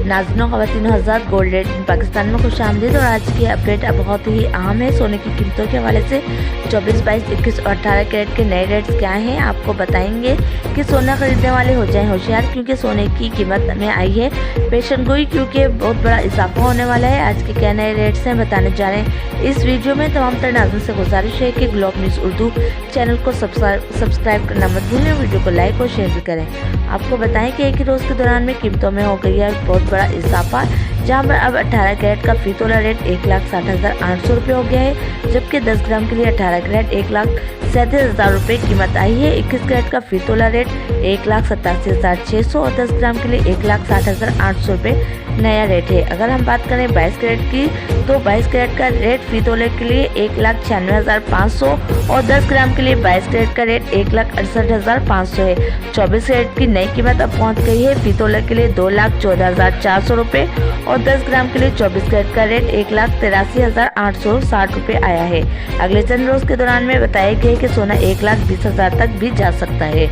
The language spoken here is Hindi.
नाज़रीन ख़वातीन हज़रात, गोल्ड रेट इन पाकिस्तान में खुशामदीद। और आज की अपडेट बहुत ही अहम है। सोने की कीमतों के हवाले से 24, 22, 21 और 18 कैरेट के नए रेट्स क्या हैं आपको बताएंगे कि सोना खरीदने वाले हो जाएं होशियार, क्योंकि सोने की कीमत में आई है पेशनगोई, क्योंकि बहुत बड़ा इजाफा होने वाला है। आज के क्या नए रेट्स हैं बताने जा रहे हैं इस वीडियो में। तमाम तर नाज़रीन से गुजारिश है कि ग्लोब न्यूज़ उर्दू चैनल को सब्सक्राइब करना मत भूलें, वीडियो को लाइक और शेयर भी करें। आपको बताएं कि एक ही रोज़ के दौरान में कीमतों में हो गई है बहुत बड़ा इजाफा, जहां पर अब 18 कैरेट का फी तोला रेट 1,60,800 रुपये हो गया है, जबकि 10 ग्राम के लिए 18 कैरेट 1,37,000 रुपये कीमत आई है। 21 कैरेट का फी तोला रेट 1,87,600 और 10 ग्राम के लिए 1,60,800 रुपये नया रेट है। अगर हम बात करें 22 कैरेट की, तो 22 कैरेट का रेट फी तोले के लिए 1,96,500 और 10 ग्राम के लिए 22 कैरेट का रेट 1,68,500 है। 24 कैरेट की नई कीमत अब पहुंच गई है फी तोले के लिए 2,14,400 रुपये और 10 ग्राम के लिए 24 कैरेट का रेट 1,83,860 रुपये आया है। अगले चंद रोज के दौरान में बताया गया है कि सोना 1,20,000 तक भी जा सकता है।